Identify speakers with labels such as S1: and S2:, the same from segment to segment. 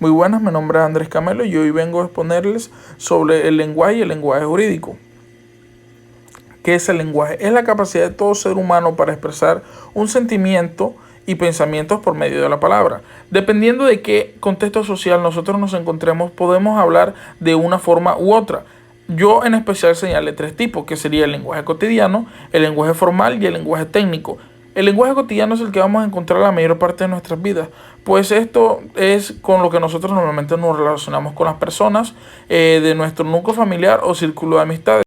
S1: Muy buenas, mi nombre es Andrés Camelo y hoy vengo a exponerles sobre el lenguaje y el lenguaje jurídico. ¿Qué es el lenguaje? Es la capacidad de todo ser humano para expresar un sentimiento y pensamientos por medio de la palabra. Dependiendo de qué contexto social nosotros nos encontremos, podemos hablar de una forma u otra. Yo en especial señalé 3 tipos, que sería el lenguaje cotidiano, el lenguaje formal y el lenguaje técnico. El lenguaje cotidiano es el que vamos a encontrar la mayor parte de nuestras vidas, pues esto es con lo que nosotros normalmente nos relacionamos con las personas de nuestro núcleo familiar o círculo de amistades.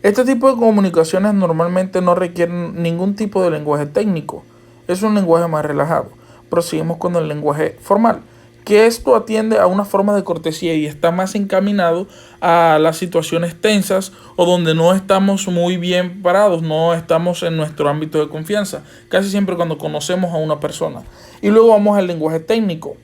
S1: Este tipo de comunicaciones normalmente no requieren ningún tipo de lenguaje técnico, es un lenguaje más relajado. Proseguimos con el lenguaje formal, que esto atiende a una forma de cortesía y está más encaminado a las situaciones tensas o donde no estamos muy bien parados, no estamos en nuestro ámbito de confianza, casi siempre cuando conocemos a una persona. Y luego vamos al lenguaje técnico,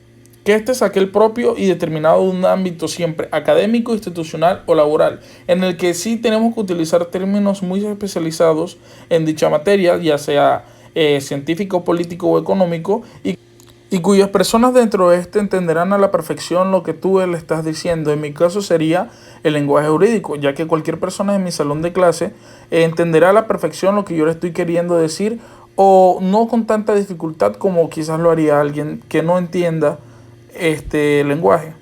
S1: que este es aquel propio y determinado de un ámbito siempre académico, institucional o laboral, en el que sí tenemos que utilizar términos muy especializados en dicha materia, ya sea científico, político o económico, y cuyas personas dentro de este entenderán a la perfección lo que tú le estás diciendo. En mi caso sería el lenguaje jurídico, ya que cualquier persona en mi salón de clase entenderá a la perfección lo que yo le estoy queriendo decir, o no con tanta dificultad como quizás lo haría alguien que no entienda este lenguaje.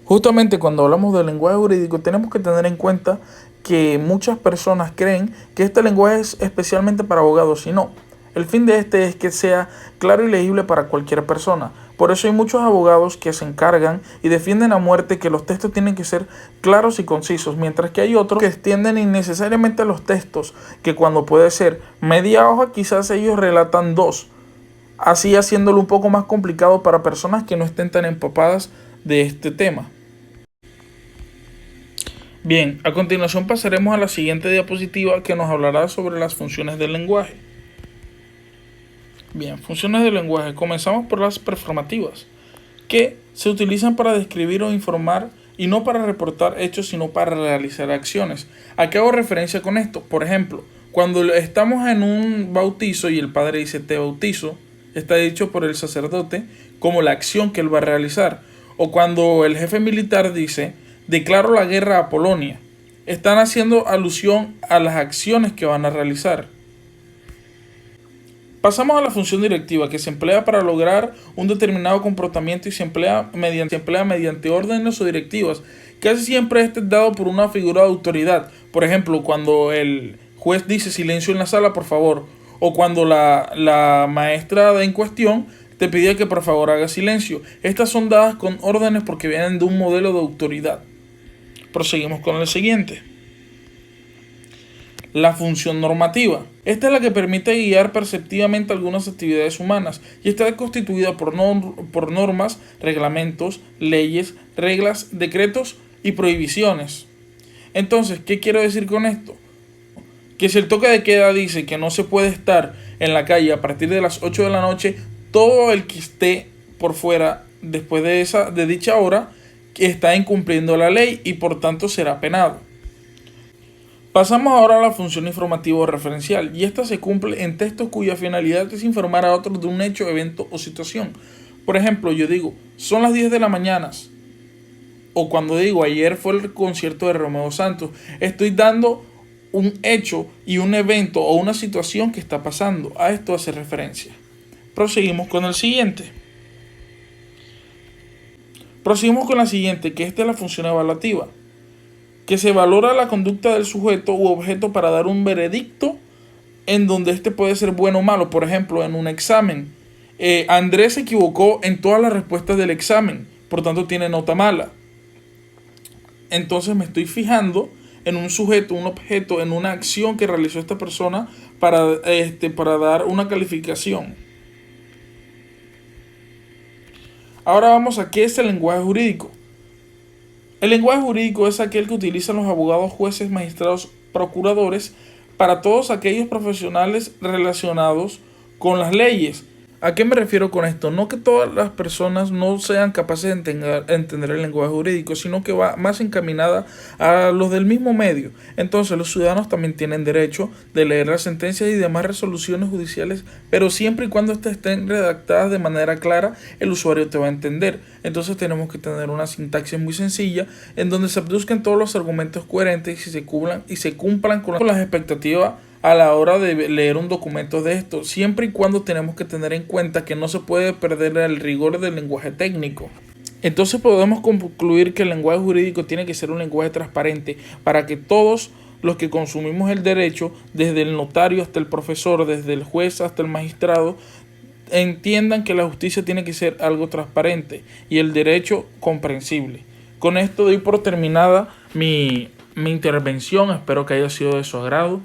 S1: Justamente cuando hablamos del lenguaje jurídico tenemos que tener en cuenta que muchas personas creen que este lenguaje es especialmente para abogados y no. El fin de este es que sea claro y legible para cualquier persona. Por eso hay muchos abogados que se encargan y defienden a muerte que los textos tienen que ser claros y concisos, mientras que hay otros que extienden innecesariamente los textos, que cuando puede ser media hoja quizás ellos relatan 2, así haciéndolo un poco más complicado para personas que no estén tan empapadas de este tema. Bien, a continuación pasaremos a la siguiente diapositiva que nos hablará sobre las funciones del lenguaje. Bien, funciones del lenguaje. Comenzamos por las performativas, que se utilizan para describir o informar y no para reportar hechos, sino para realizar acciones. ¿A qué hago referencia con esto? Por ejemplo, cuando estamos en un bautizo y el padre dice te bautizo, está dicho por el sacerdote como la acción que él va a realizar. O cuando el jefe militar dice declaro la guerra a Polonia, están haciendo alusión a las acciones que van a realizar. Pasamos a la función directiva, que se emplea para lograr un determinado comportamiento y se emplea mediante órdenes o directivas. Casi siempre este es dado por una figura de autoridad. Por ejemplo, cuando el juez dice silencio en la sala, por favor. O cuando la maestra en cuestión te pide que por favor haga silencio. Estas son dadas con órdenes porque vienen de un modelo de autoridad. Proseguimos con el siguiente. La función normativa. Esta es la que permite guiar perceptivamente algunas actividades humanas y está constituida por normas, reglamentos, leyes, reglas, decretos y prohibiciones. Entonces, ¿qué quiero decir con esto? Que si el toque de queda dice que no se puede estar en la calle a partir de las 8 de la noche, todo el que esté por fuera después de dicha hora está incumpliendo la ley y por tanto será penado. Pasamos ahora a la función informativa o referencial, y esta se cumple en textos cuya finalidad es informar a otros de un hecho, evento o situación. Por ejemplo, yo digo, son las 10 de la mañana, o cuando digo, ayer fue el concierto de Romeo Santos, estoy dando un hecho y un evento o una situación que está pasando. A esto hace referencia. Proseguimos con el siguiente. Proseguimos con la siguiente, que esta es la función evaluativa, que se valora la conducta del sujeto u objeto para dar un veredicto en donde este puede ser bueno o malo. Por ejemplo, en un examen, Andrés se equivocó en todas las respuestas del examen, por tanto tiene nota mala. Entonces me estoy fijando en un sujeto, un objeto, en una acción que realizó esta persona para dar una calificación. Ahora vamos a qué es el lenguaje jurídico. El lenguaje jurídico es aquel que utilizan los abogados, jueces, magistrados, procuradores para todos aquellos profesionales relacionados con las leyes, ¿A qué me refiero con esto? No que todas las personas no sean capaces de entender el lenguaje jurídico, sino que va más encaminada a los del mismo medio. Entonces los ciudadanos también tienen derecho de leer las sentencias y demás resoluciones judiciales, pero siempre y cuando estas estén redactadas de manera clara, el usuario te va a entender. Entonces tenemos que tener una sintaxis muy sencilla en donde se abduzcan todos los argumentos coherentes y se cumplan con las expectativas a la hora de leer un documento de esto, siempre y cuando tenemos que tener en cuenta que no se puede perder el rigor del lenguaje técnico. Entonces podemos concluir que el lenguaje jurídico tiene que ser un lenguaje transparente para que todos los que consumimos el derecho, desde el notario hasta el profesor, desde el juez hasta el magistrado, entiendan que la justicia tiene que ser algo transparente y el derecho comprensible. Con esto doy por terminada mi intervención, espero que haya sido de su agrado.